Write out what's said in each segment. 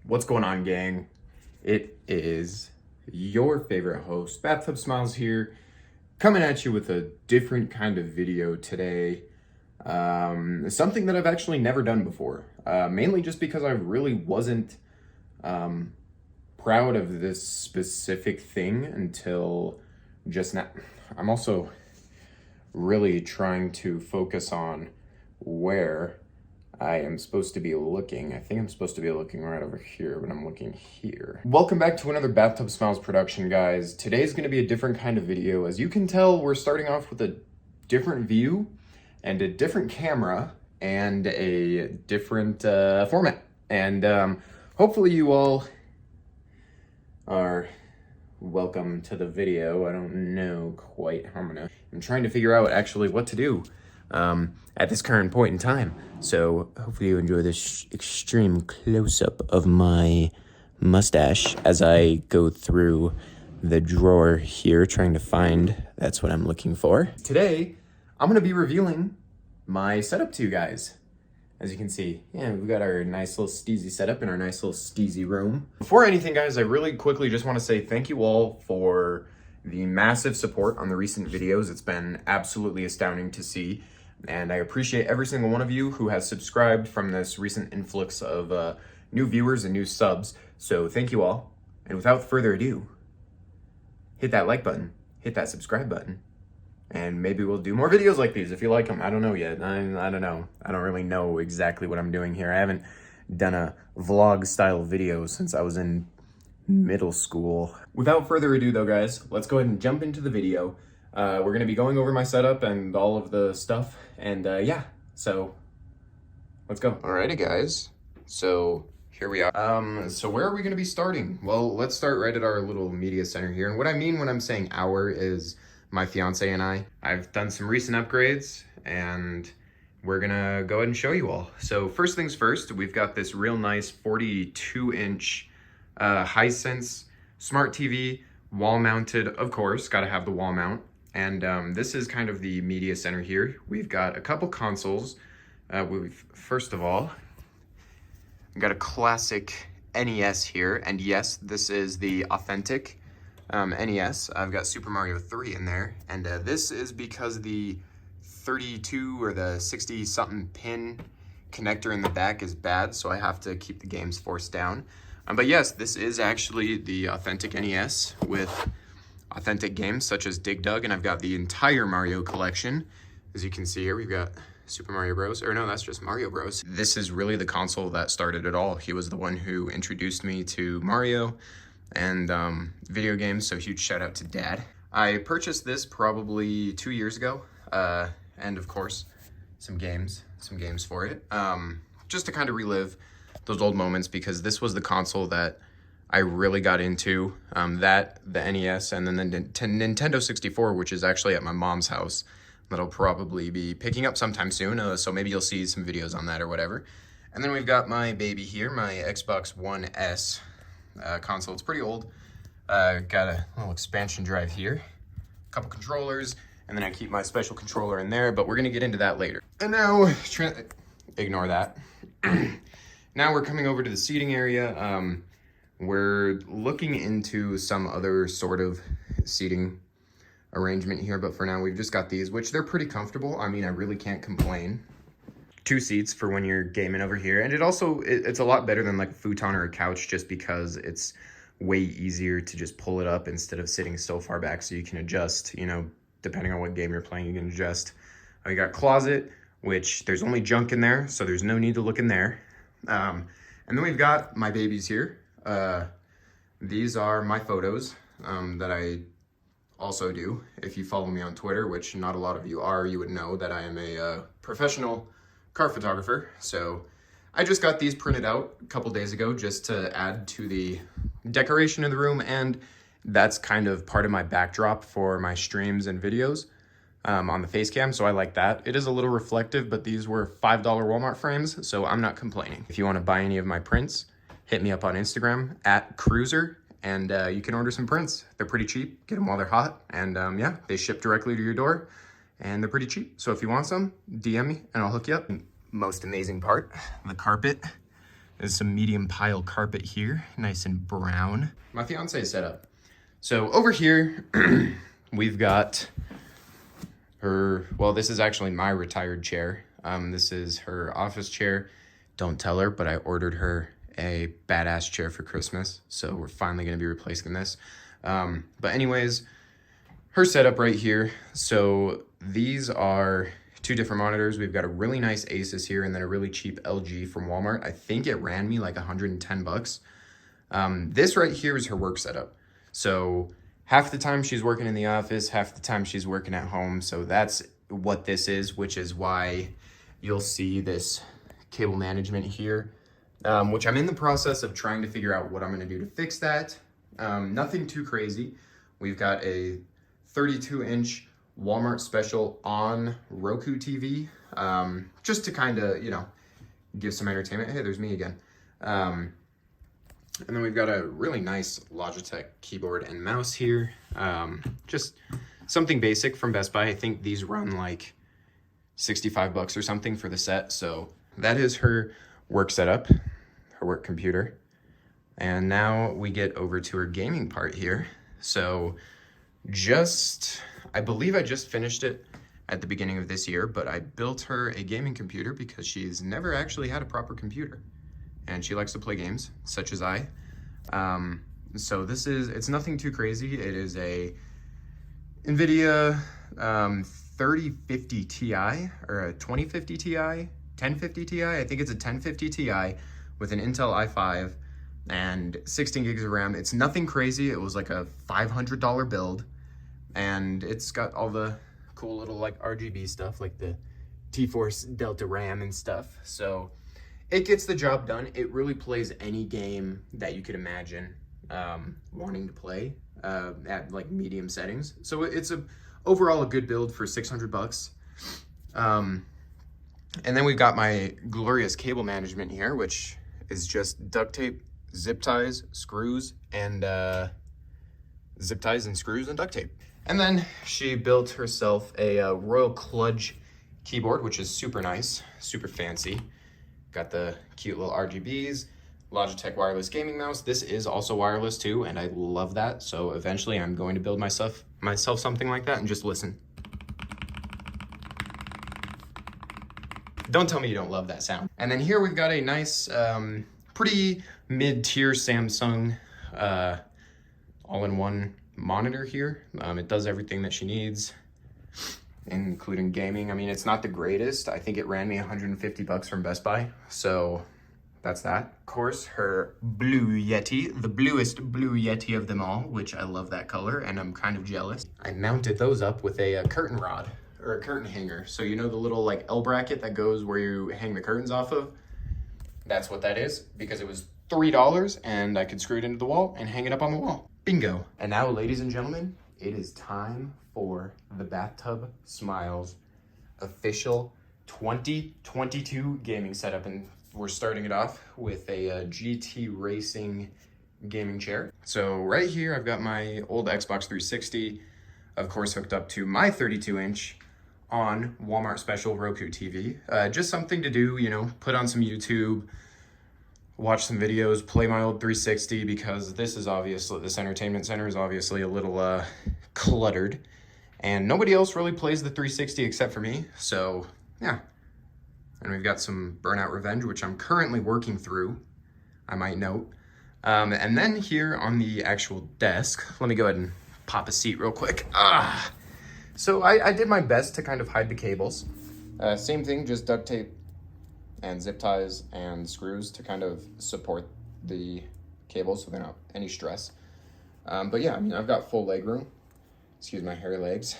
What's going on, gang? It is your favorite host, BathtubSmiles here, coming at you with a different kind of video today. Something that I've actually never done before, mainly just because I really wasn't proud of this specific thing until just now. I'm also really trying to focus on where I am supposed to be looking. I think I'm supposed to be looking right over here, but I'm looking here. Welcome back to another BathtubSmiles production, guys. Today's gonna be a different kind of video. As you can tell, we're starting off with a different view and a different camera and a different format. And hopefully you all are welcome to the video. I don't know quite how I'm trying to figure out actually what to do at this current point in time. So hopefully you enjoy this extreme close-up of my mustache as I go through the drawer here trying to find, that's what I'm looking for. Today, I'm gonna be revealing my setup to you guys. As you can see, yeah, we've got our nice little steezy setup in our nice little steezy room. Before anything, guys, I really quickly just want to say thank you all for the massive support on the recent videos. It's been absolutely astounding to see, and I appreciate every single one of you who has subscribed from this recent influx of new viewers and new subs. So thank you all, and without further ado, hit that like button, hit that subscribe button, and maybe we'll do more videos like these if you like them. I don't know yet. I don't know. I don't really know exactly what I'm doing here. I haven't done a vlog style video since I was in middle school. Without further ado though, guys, let's go ahead and jump into the video. We're going to be going over my setup and all of the stuff. And yeah, so let's go. Alrighty, guys. So here we are. So where are we going to be starting? Well, let's start right at our little media center here. And what I mean when I'm saying our is my fiance and I. I've done some recent upgrades and we're gonna go ahead and show you all. So first things first, we've got this real nice 42-inch Hisense smart TV, wall mounted, of course, gotta have the wall mount. And this is kind of the media center here. We've got a couple consoles. First of all, we've got a classic NES here. And yes, this is the authentic NES. I've got Super Mario 3 in there, and this is because the 32 or the 60 something pin connector in the back is bad, so I have to keep the games forced down. But yes, this is actually the authentic NES with authentic games such as Dig Dug, and I've got the entire Mario collection. As you can see here, we've got Super Mario Bros. Or no, that's just Mario Bros. This is really the console that started it all. He was the one who introduced me to Mario and video games, so huge shout out to Dad. I purchased this probably 2 years ago, and of course, some games for it, just to kind of relive those old moments, because this was the console that I really got into, the NES, and then the Nintendo 64, which is actually at my mom's house, that'll probably be picking up sometime soon, so maybe you'll see some videos on that or whatever. And then we've got my baby here, my Xbox One S, console. It's pretty old. Got a little expansion drive here, a couple controllers, and then I keep my special controller in there, but we're gonna get into that later. And now, ignore that. Now we're coming over to the seating area. We're looking into some other sort of seating arrangement here, but for now we've just got these, which they're pretty comfortable. I mean, I really can't complain. 2 seats for when you're gaming over here, and it's a lot better than like a futon or a couch, just because it's way easier to just pull it up instead of sitting so far back, so you can adjust, you know, depending on what game you're playing, you can adjust. We got closet, which there's only junk in there, so there's no need to look in there. And then we've got my babies here. These are my photos that I also do. If you follow me on Twitter, which not a lot of you are, you would know that I am a professional car photographer. So I just got these printed out a couple days ago just to add to the decoration of the room, and that's kind of part of my backdrop for my streams and videos on the face cam, so I like that. It is a little reflective, but these were $5 Walmart frames, so I'm not complaining. If you want to buy any of my prints, hit me up on Instagram @Cruiser, and you can order some prints. They're pretty cheap. Get them while they're hot, and yeah, they ship directly to your door, and they're pretty cheap. So if you want some, DM me, and I'll hook you up. Most amazing part, the carpet. There's some medium pile carpet here, nice and brown. My Fiances Setup. So over here, we've got her, well, this is actually my retired chair. This is her office chair. Don't tell her, but I ordered her a badass chair for Christmas. So we're finally gonna be replacing this. But anyways, her setup right here. So these are two different monitors. We've got a really nice Asus here and then a really cheap LG from Walmart. I think it ran me like 110 bucks. This right here is her work setup. So half the time she's working in the office, half the time she's working at home. So that's what this is, which is why you'll see this cable management here, which I'm in the process of trying to figure out what I'm gonna do to fix that. Nothing too crazy. We've got a 32-inch Walmart special on Roku TV, just to kind of, you know, give some entertainment. Hey, there's me again. And then we've got a really nice Logitech keyboard and mouse here. Just something basic from Best Buy. I think these run like 65 bucks or something for the set. So that is her work setup, her work computer. And now we get over to her gaming part here. So I believe I just finished it at the beginning of this year, but I built her a gaming computer because she's never actually had a proper computer. And she likes to play games, such as I. So it's nothing too crazy. It is a NVIDIA 3050 Ti or a 2050 Ti, 1050 Ti. I think it's a 1050 Ti with an Intel i5 and 16 gigs of RAM. It's nothing crazy. It was like a $500 build. And it's got all the cool little like RGB stuff, like the T-Force Delta RAM and stuff. So it gets the job done. It really plays any game that you could imagine wanting to play at like medium settings. So it's overall a good build for 600 bucks. And then we've got my glorious cable management here, which is just duct tape, zip ties, screws, and duct tape. And then she built herself a Royal Kludge keyboard, which is super nice, super fancy. Got the cute little RGBs, Logitech wireless gaming mouse. This is also wireless too, and I love that. So eventually I'm going to build myself something like that and just listen. Don't tell me you don't love that sound. And then here we've got a nice, pretty mid-tier Samsung all-in-one monitor here. It does everything that she needs, including gaming. I mean, it's not the greatest. I think it ran me 150 bucks from Best Buy. So that's that. Of course, her Blue Yeti, the bluest Blue Yeti of them all, which I love that color and I'm kind of jealous. I mounted those up with a curtain rod or a curtain hanger. So you know the little like L bracket that goes where you hang the curtains off of? That's what that is, because it was $3 and I could screw it into the wall and hang it up on the wall. Bingo. And now, ladies and gentlemen, it is time for the BathtubSmiles official 2022 gaming setup. And we're starting it off with a GT Racing gaming chair. So right here, I've got my old Xbox 360, of course, hooked up to my 32-inch on Walmart special Roku TV. Just something to do, you know, put on some YouTube, watch some videos, play my old 360, because this entertainment center is obviously a little cluttered and nobody else really plays the 360 except for me. So yeah. And we've got some Burnout Revenge, which I'm currently working through, I might note. And then here on the actual desk, let me go ahead and pop a seat real quick. So I did my best to kind of hide the cables. Same thing, just duct tape and zip ties and screws to kind of support the cables so they're not any stress. But yeah, I mean, I've got full leg room. Excuse my hairy legs,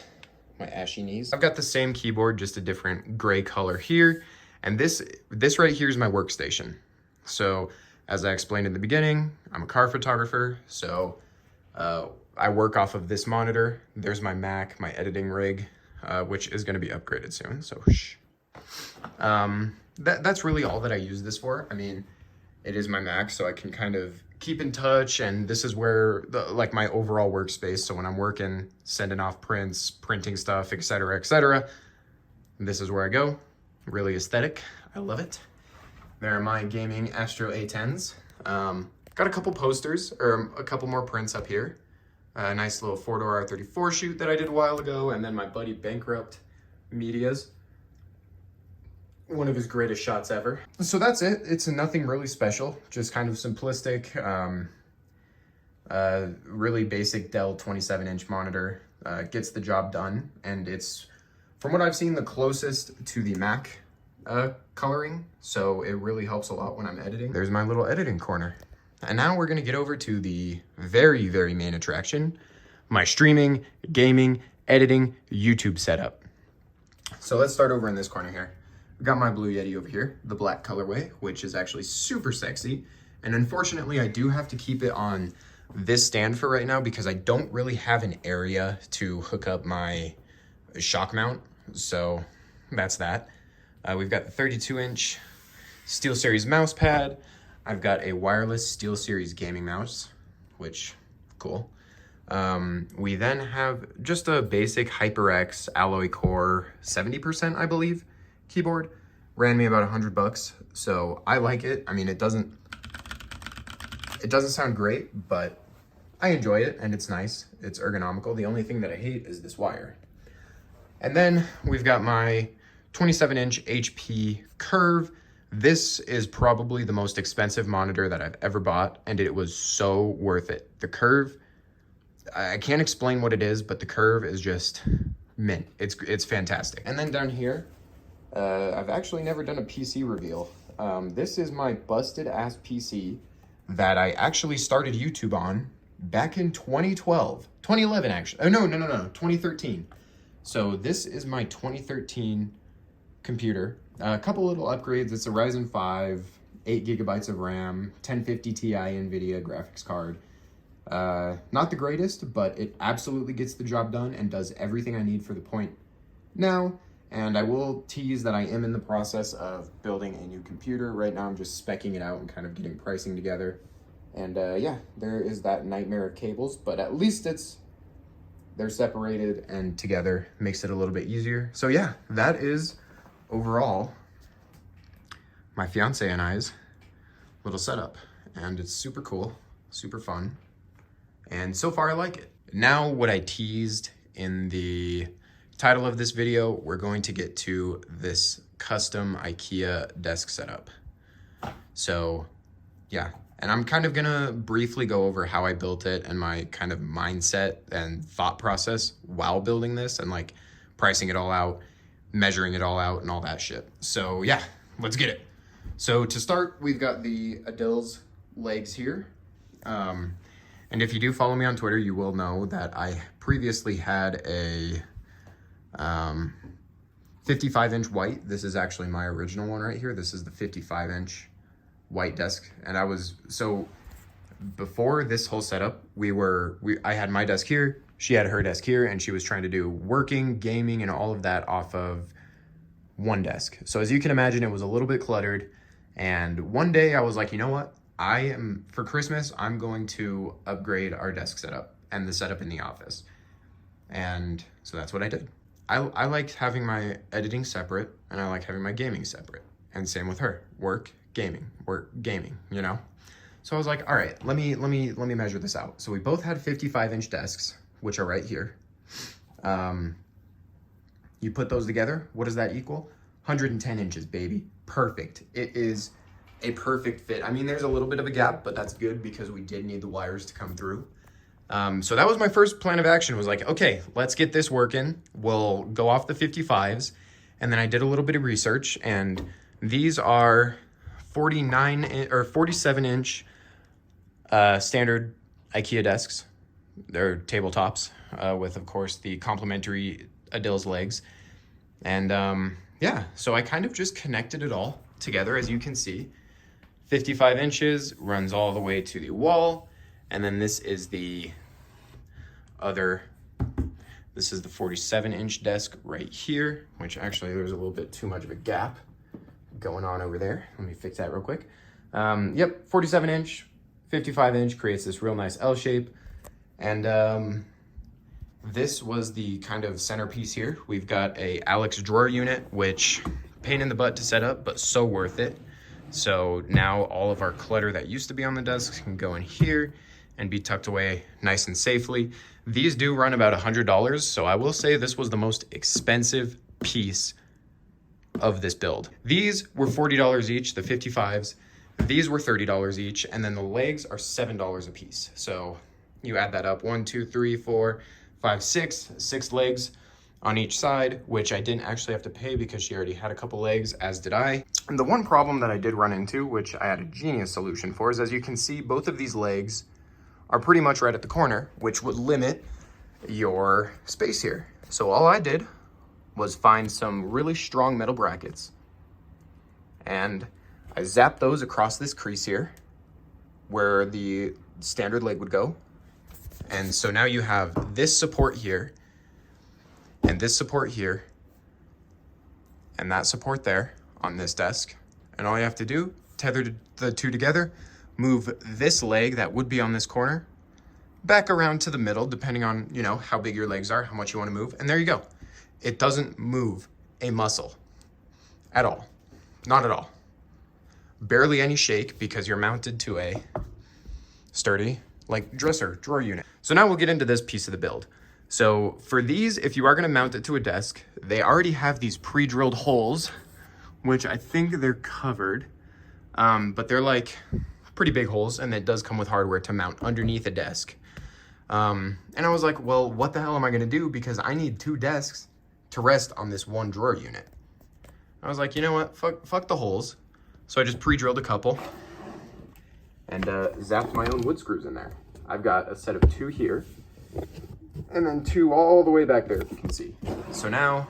my ashy knees. I've got the same keyboard, just a different gray color here. And this right here is my workstation. So as I explained in the beginning, I'm a car photographer. So I work off of this monitor. There's my Mac, my editing rig, which is gonna be upgraded soon, so shh. That's really all that I use this for. I mean, it is my Mac, so I can kind of keep in touch, and this is where like my overall workspace. So when I'm working, sending off prints, printing stuff, etc., this is where I go. Really aesthetic. I love it. There are my gaming Astro A10s. Got a couple posters, or a couple more prints up here. A nice little 4-door R34 shoot that I did a while ago, and then my buddy Bankrupt Media's. One of his greatest shots ever. So that's it. It's nothing really special, just kind of simplistic, really basic Dell 27-inch monitor. Gets the job done, and it's, from what I've seen, the closest to the Mac coloring, so it really helps a lot when I'm editing. There's my little editing corner. And now we're gonna get over to the very, very main attraction, my streaming, gaming, editing, YouTube setup. So let's start over in this corner here. I've got my Blue Yeti over here, the black colorway, which is actually super sexy. And unfortunately, I do have to keep it on this stand for right now because I don't really have an area to hook up my shock mount. So that's that. We've got the 32-inch SteelSeries mouse pad. I've got a wireless SteelSeries gaming mouse, which, cool. We then have just a basic HyperX Alloy Core 70%, I believe, keyboard. Ran me about $100, so I like it. I mean, it doesn't sound great, but I enjoy it, and it's nice. It's ergonomical. The only thing that I hate is this wire. And then we've got my 27-inch HP Curve. This is probably the most expensive monitor that I've ever bought, and it was so worth it. The Curve, I can't explain what it is, but the Curve is just mint. It's fantastic. And then down here, I've actually never done a PC reveal. This is my busted ass PC that I actually started YouTube on back in 2011 actually. Oh, no, 2013. So this is my 2013 computer. A couple little upgrades. It's a Ryzen 5, 8 gigabytes of RAM, 1050 Ti NVIDIA graphics card. Not the greatest, but it absolutely gets the job done and does everything I need for the point now. And I will tease that I am in the process of building a new computer. Right now I'm just speccing it out and kind of getting pricing together. And yeah, there is that nightmare of cables, but at least they're separated and together, makes it a little bit easier. So yeah, that is overall my fiance and I's little setup. And it's super cool, super fun. And so far I like it. Now what I teased in the title of this video, we're going to get to this custom IKEA desk setup. So yeah, and I'm kind of gonna briefly go over how I built it and my kind of mindset and thought process while building this and like pricing it all out, measuring it all out and all that shit. So yeah, let's get it. So to start, we've got the Adele's legs here. And if you do follow me on Twitter, you will know that I previously had a 55-inch white. This is actually my original one right here. This is the 55-inch white desk. And so before this whole setup, I had my desk here, she had her desk here, and she was trying to do working, gaming, and all of that off of one desk. So as you can imagine, it was a little bit cluttered. And one day I was like, you know what? For Christmas, I'm going to upgrade our desk setup and the setup in the office. And so that's what I did. I like having my editing separate, and I like having my gaming separate. And same with her, work, gaming, you know? So I was like, all right, let me measure this out. So we both had 55-inch desks, which are right here. You put those together, what does that equal? 110 inches, baby. Perfect. It is a perfect fit. I mean, there's a little bit of a gap, but that's good because we did need the wires to come through. So that was my first plan of action, was like, okay, let's get this working. We'll go off the 55s. And then I did a little bit of research, and these are 47-inch standard IKEA desks. They're tabletops with, of course, the complimentary Adele's legs. And yeah, so I kind of just connected it all together, as you can see. 55 inches runs all the way to the wall. And then this is the 47-inch desk right here, which actually there's a little bit too much of a gap going on over there. Let me fix that real quick. Yep, 47-inch, 55-inch creates this real nice L shape. And this was the kind of centerpiece here. We've got a Alex drawer unit, which pain in the butt to set up, but so worth it. So now all of our clutter that used to be on the desks can go in here and be tucked away nice and safely. These do run about $100, so I will say this was the most expensive piece of this build. These were $40 each, the 55s. These were $30 each, and then the legs are $7 a piece. So you add that up, 1, 2, 3, 4, 5, 6 legs on each side, which I didn't actually have to pay because she already had a couple legs, as did I. And the one problem that I did run into, which I had a genius solution for, is as you can see, both of these legs are pretty much right at the corner, which would limit your space here. So all I did was find some really strong metal brackets, and I zapped those across this crease here where the standard leg would go. And so now you have this support here and this support here and that support there on this desk. And all you have to do, tether the two together, move this leg that would be on this corner back around to the middle, depending on, you know, how big your legs are, how much you want to move. And there you go. It doesn't move a muscle at all. Not at all. Barely any shake because you're mounted to a sturdy, like, drawer unit. So now we'll get into this piece of the build. So for these, if you are going to mount it to a desk, they already have these pre-drilled holes, which I think they're covered, but they're like pretty big holes, and it does come with hardware to mount underneath a desk. And I was like, well, what the hell am I going to do? Because I need 2 desks to rest on this one drawer unit. I was like, you know what? Fuck the holes. So I just pre-drilled a couple and zapped my own wood screws in there. I've got a set of 2 here and then 2 all the way back there, if you can see. So now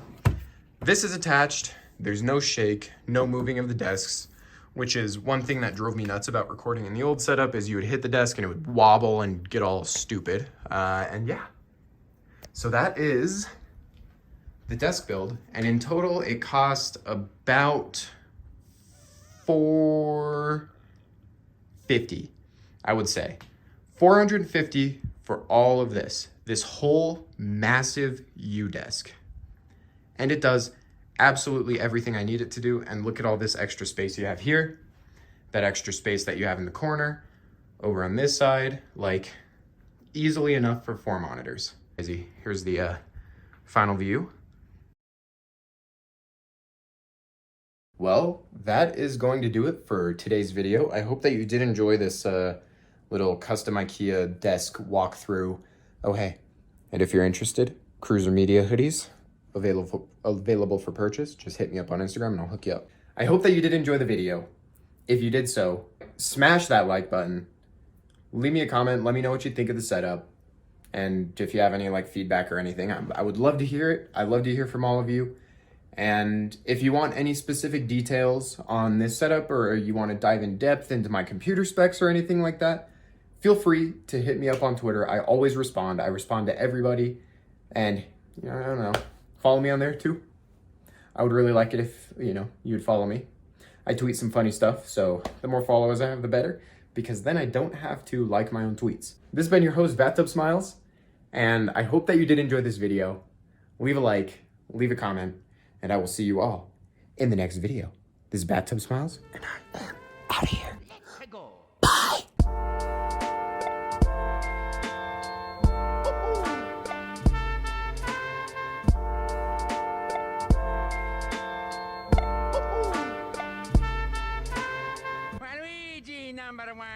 this is attached. There's no shake, no moving of the desks, which is one thing that drove me nuts about recording in the old setup, is you would hit the desk and it would wobble and get all stupid. And yeah, so that is the desk build. And in total, it cost about $450, I would say. $450 for all of this whole massive U-desk. And it does absolutely everything I need it to do. And look at all this extra space you have here, that extra space that you have in the corner, over on this side, like easily enough for 4 monitors. Here's the final view. Well, that is going to do it for today's video. I hope that you did enjoy this little custom IKEA desk walkthrough. Oh, hey, and if you're interested, Cruiser Media hoodies, available for purchase. Just hit me up on Instagram and I'll hook you up. I hope that you did enjoy the video. If you did so, smash that like button. Leave me a comment. Let me know what you think of the setup. And if you have any like feedback or anything, I would love to hear it. I'd love to hear from all of you. And if you want any specific details on this setup, or you want to dive in depth into my computer specs or anything like that, feel free to hit me up on Twitter. I always respond. I respond to everybody. And, you know, I don't know, follow me on there too. I would really like it if, you know, you would follow me. I tweet some funny stuff, so the more followers I have, the better, because then I don't have to like my own tweets. This has been your host, BathtubSmiles, and I hope that you did enjoy this video. Leave a like, leave a comment, and I will see you all in the next video. This is BathtubSmiles, and I am out of here. Bye! Number 1.